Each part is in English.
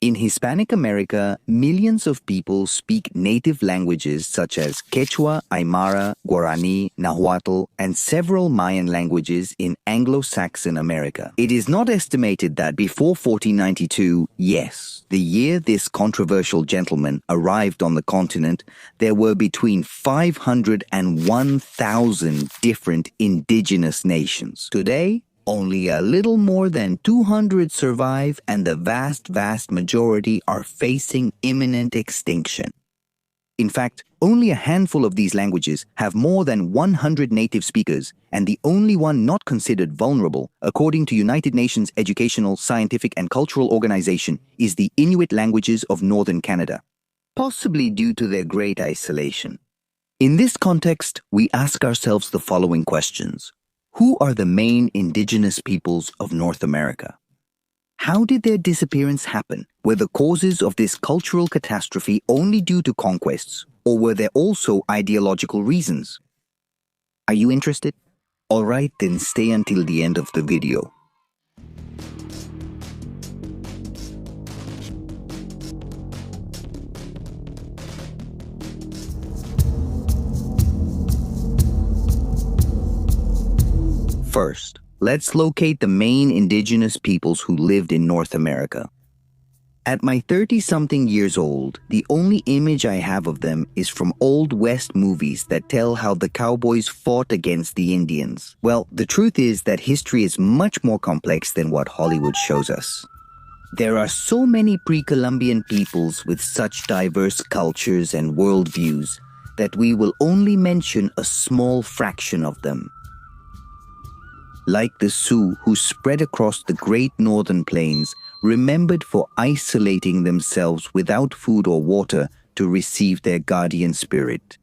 In Hispanic America, millions of people speak native languages such as Quechua, Aymara, Guarani, Nahuatl, and several Mayan languages in Anglo-Saxon America. It is not estimated that before 1492, yes, the year this controversial gentleman arrived on the continent, there were between 500 and 1,000 different indigenous nations. Today, only a little more than 200 survive, and the vast majority are facing imminent extinction. In fact, only a handful of these languages have more than 100 native speakers, and the only one not considered vulnerable, according to United Nations Educational, Scientific and Cultural Organization, is the Inuit languages of northern Canada, possibly due to their great isolation. In this context, we ask ourselves the following questions. Who are the main indigenous peoples of North America? How did their disappearance happen? Were the causes of this cultural catastrophe only due to conquests, or were there also ideological reasons? Are you interested? Alright, then stay until the end of the video. First, let's locate the main indigenous peoples who lived in North America. At my 30-something years old, the only image I have of them is from Old West movies that tell how the cowboys fought against the Indians. Well, the truth is that history is much more complex than what Hollywood shows us. There are so many pre-Columbian peoples with such diverse cultures and worldviews that we will only mention a small fraction of them. Like the Sioux who spread across the great northern plains, remembered for isolating themselves without food or water to receive their guardian spirit.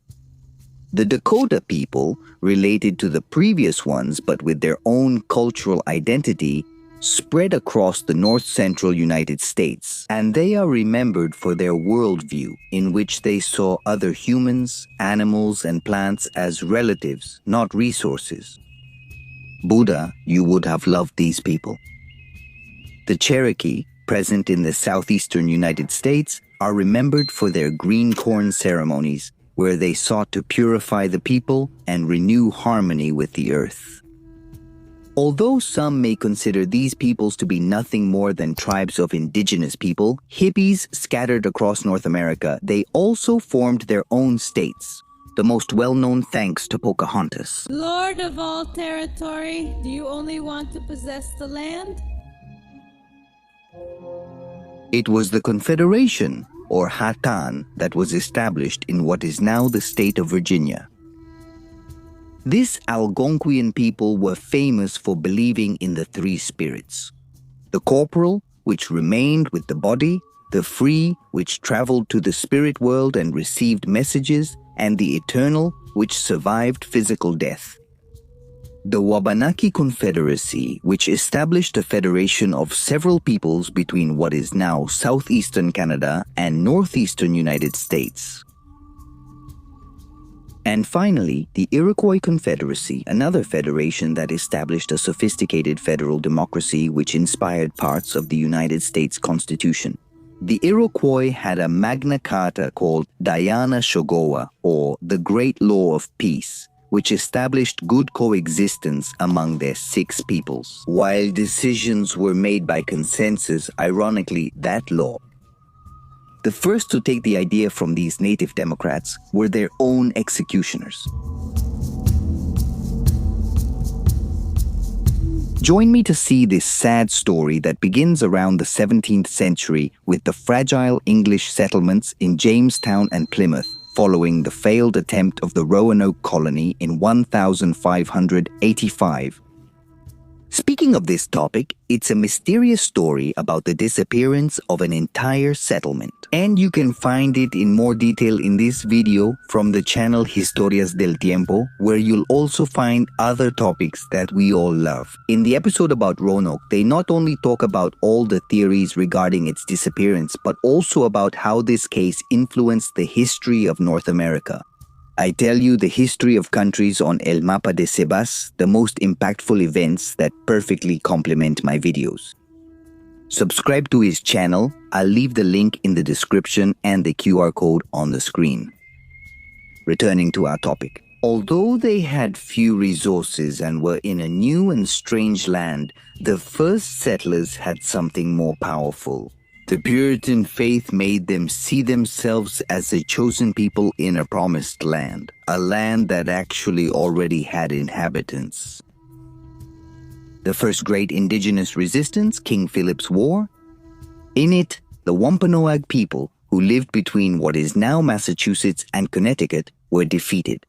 The Dakota people, related to the previous ones but with their own cultural identity, spread across the north-central United States, and they are remembered for their worldview in which they saw other humans, animals, and plants as relatives, not resources. Buddha, you would have loved these people. The Cherokee, present in the southeastern United States, are remembered for their green corn ceremonies, where they sought to purify the people and renew harmony with the earth. Although some may consider these peoples to be nothing more than tribes of indigenous people, hippies scattered across North America, they also formed their own states. The most well-known thanks to Pocahontas. Lord of all territory, do you only want to possess the land? It was the Confederation, or Hatan, that was established in what is now the state of Virginia. This Algonquian people were famous for believing in the three spirits. The corporal, which remained with the body, the free, which traveled to the spirit world and received messages, and the eternal, which survived physical death. The Wabanaki Confederacy, which established a federation of several peoples between what is now southeastern Canada and northeastern United States. And finally, the Iroquois Confederacy, another federation that established a sophisticated federal democracy which inspired parts of the United States Constitution. The Iroquois had a Magna Carta called Diana Shogoa, or the Great Law of Peace, which established good coexistence among their 6 peoples. While decisions were made by consensus, ironically, that law. The first to take the idea from these native democrats were their own executioners. Join me to see this sad story that begins around the 17th century with the fragile English settlements in Jamestown and Plymouth following the failed attempt of the Roanoke colony in 1585. Speaking of this topic, it's a mysterious story about the disappearance of an entire settlement. And you can find it in more detail in this video from the channel Historias del Tiempo, where you'll also find other topics that we all love. In the episode about Roanoke, they not only talk about all the theories regarding its disappearance, but also about how this case influenced the history of North America. I tell you the history of countries on El Mapa de Sebas, the most impactful events that perfectly complement my videos. Subscribe to his channel. I'll leave the link in the description and the QR code on the screen. Returning to our topic. Although they had few resources and were in a new and strange land, the first settlers had something more powerful. The Puritan faith made them see themselves as a chosen people in a promised land, a land that actually already had inhabitants. The first great indigenous resistance, King Philip's War. In it, the Wampanoag people, who lived between what is now Massachusetts and Connecticut, were defeated.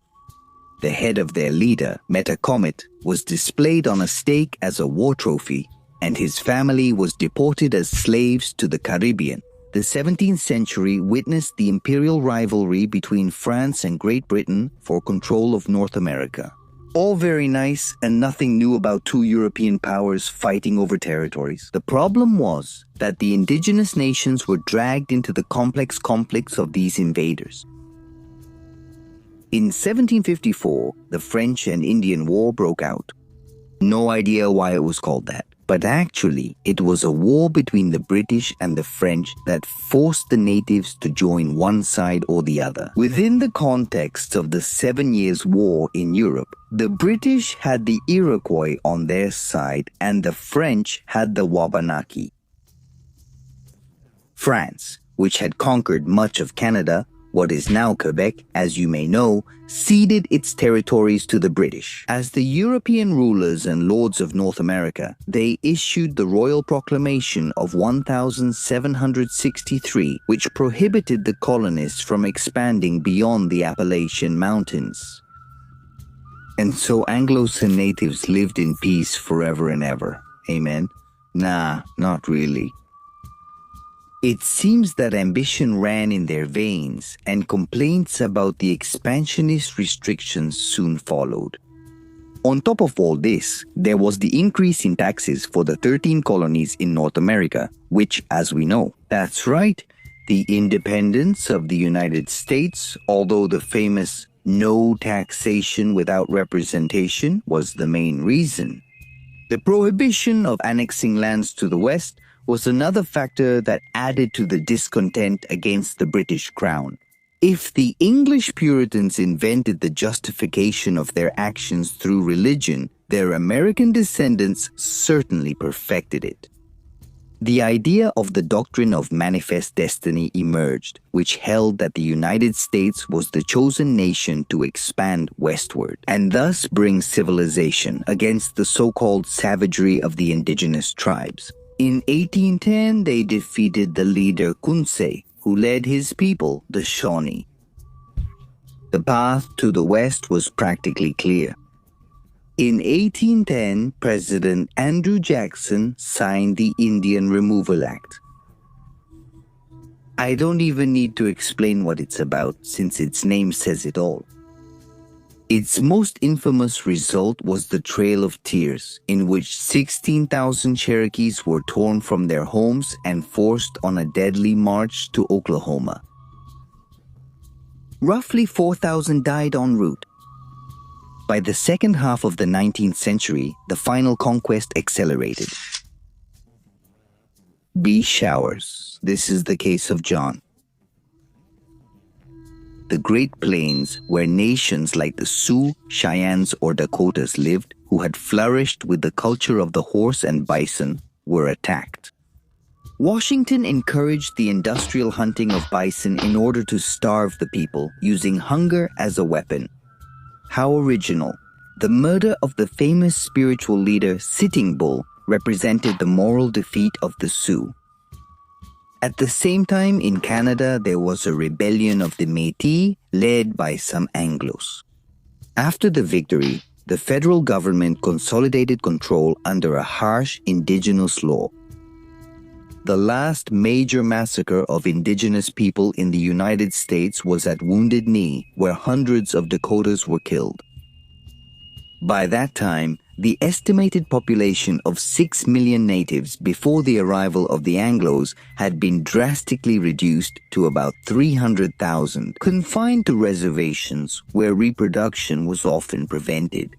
The head of their leader, Metacomet, was displayed on a stake as a war trophy, and his family was deported as slaves to the Caribbean. The 17th century witnessed the imperial rivalry between France and Great Britain for control of North America. All very nice and nothing new about two European powers fighting over territories. The problem was that the indigenous nations were dragged into the complex conflicts of these invaders. In 1754, the French and Indian War broke out. No idea why it was called that. But actually, it was a war between the British and the French that forced the natives to join one side or the other. Within the context of the 7 Years' War in Europe, the British had the Iroquois on their side and the French had the Wabanaki. France, which had conquered much of Canada, what is now Quebec, as you may know, ceded its territories to the British. As the European rulers and lords of North America, they issued the Royal Proclamation of 1763, which prohibited the colonists from expanding beyond the Appalachian Mountains. And so Anglos and natives lived in peace forever and ever. Amen? Nah, not really. It seems that ambition ran in their veins, and complaints about the expansionist restrictions soon followed. On top of all this, there was the increase in taxes for the 13 colonies in North America, which, as we know, that's right, the independence of the United States, although the famous no taxation without representation was the main reason. The prohibition of annexing lands to the west was another factor that added to the discontent against the British Crown. If the English Puritans invented the justification of their actions through religion, their American descendants certainly perfected it. The idea of the doctrine of manifest destiny emerged, which held that the United States was the chosen nation to expand westward, and thus bring civilization against the so-called savagery of the indigenous tribes. In 1810, they defeated the leader Kunsei, who led his people, the Shawnee. The path to the west was practically clear. In 1810, President Andrew Jackson signed the Indian Removal Act. I don't even need to explain what it's about, since its name says it all. Its most infamous result was the Trail of Tears, in which 16,000 Cherokees were torn from their homes and forced on a deadly march to Oklahoma. Roughly 4,000 died en route. By the second half of the 19th century, the final conquest accelerated. Bee showers. This is the case of John. The Great Plains, where nations like the Sioux, Cheyennes, or Dakotas lived, who had flourished with the culture of the horse and bison, were attacked. Washington encouraged the industrial hunting of bison in order to starve the people, using hunger as a weapon. How original. The murder of the famous spiritual leader Sitting Bull represented the moral defeat of the Sioux. At the same time, in Canada, there was a rebellion of the Métis led by some Anglos. After the victory, the federal government consolidated control under a harsh indigenous law. The last major massacre of indigenous people in the United States was at Wounded Knee, where hundreds of Dakotas were killed. By that time, the estimated population of 6 million natives before the arrival of the Anglos had been drastically reduced to about 300,000, confined to reservations where reproduction was often prevented.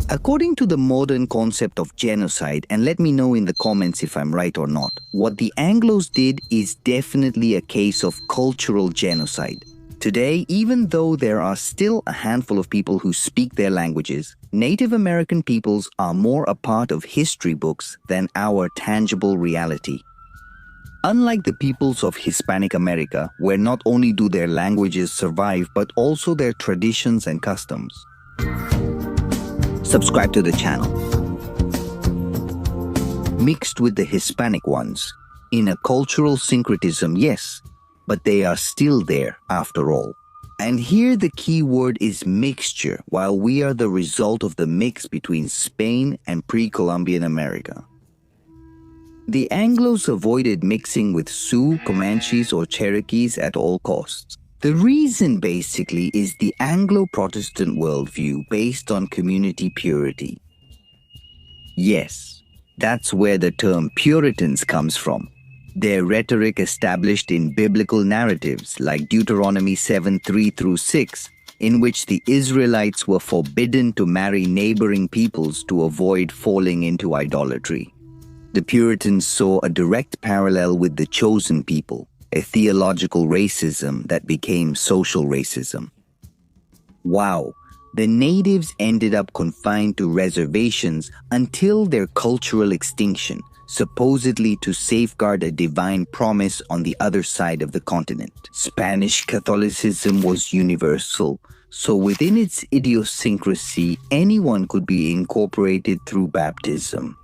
According to the modern concept of genocide, and let me know in the comments if I'm right or not, what the Anglos did is definitely a case of cultural genocide. Today, even though there are still a handful of people who speak their languages, Native American peoples are more a part of history books than our tangible reality. Unlike the peoples of Hispanic America, where not only do their languages survive, but also their traditions and customs. Subscribe to the channel. Mixed with the Hispanic ones, in a cultural syncretism, yes, but they are still there after all. And here the key word is mixture, while we are the result of the mix between Spain and pre-Columbian America. The Anglos avoided mixing with Sioux, Comanches, or Cherokees at all costs. The reason basically is the Anglo-Protestant worldview based on community purity. Yes, that's where the term Puritans comes from. Their rhetoric established in biblical narratives like Deuteronomy 7:3-6, in which the Israelites were forbidden to marry neighboring peoples to avoid falling into idolatry. The Puritans saw a direct parallel with the chosen people, a theological racism that became social racism. Wow, the natives ended up confined to reservations until their cultural extinction, supposedly to safeguard a divine promise on the other side of the continent. Spanish Catholicism was universal, so within its idiosyncrasy, anyone could be incorporated through baptism.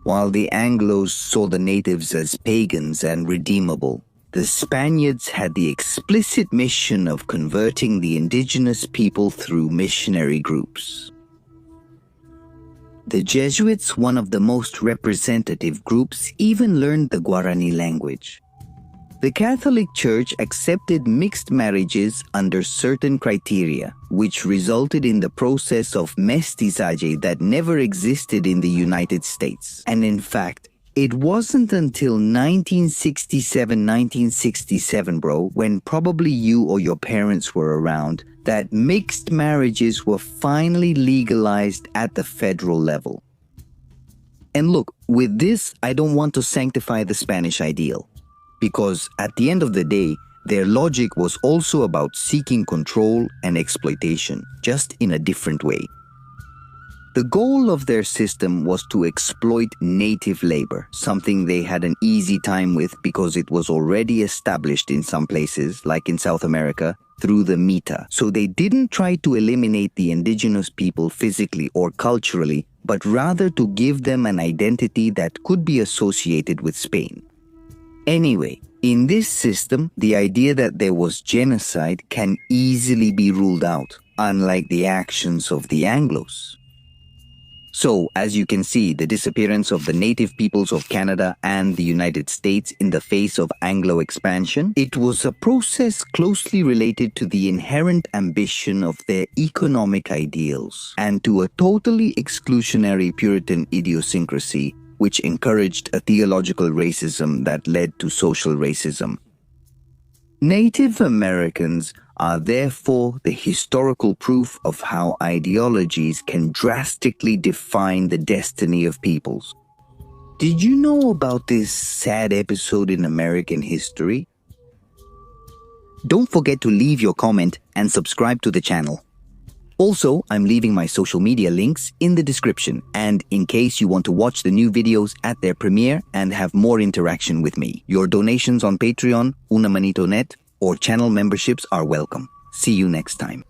While the Anglos saw the natives as pagans and redeemable, the Spaniards had the explicit mission of converting the indigenous people through missionary groups. The Jesuits, one of the most representative groups, even learned the Guarani language. The Catholic Church accepted mixed marriages under certain criteria, which resulted in the process of mestizaje that never existed in the United States. And in fact, it wasn't until 1967, when probably you or your parents were around, that mixed marriages were finally legalized at the federal level. And look, with this, I don't want to sanctify the Spanish ideal, because at the end of the day, their logic was also about seeking control and exploitation, just in a different way. The goal of their system was to exploit native labor, something they had an easy time with because it was already established in some places, like in South America, through the mita. So they didn't try to eliminate the indigenous people physically or culturally, but rather to give them an identity that could be associated with Spain. Anyway, in this system, the idea that there was genocide can easily be ruled out, unlike the actions of the Anglos. So, as you can see, the disappearance of the native peoples of Canada and the United States in the face of Anglo expansion, it was a process closely related to the inherent ambition of their economic ideals and to a totally exclusionary Puritan idiosyncrasy, which encouraged a theological racism that led to social racism. Native Americans are therefore the historical proof of how ideologies can drastically define the destiny of peoples. Did you know about this sad episode in American history? Don't forget to leave your comment and subscribe to the channel. Also, I'm leaving my social media links in the description, and in case you want to watch the new videos at their premiere and have more interaction with me, your donations on Patreon, Una Manito Net, or channel memberships are welcome. See you next time.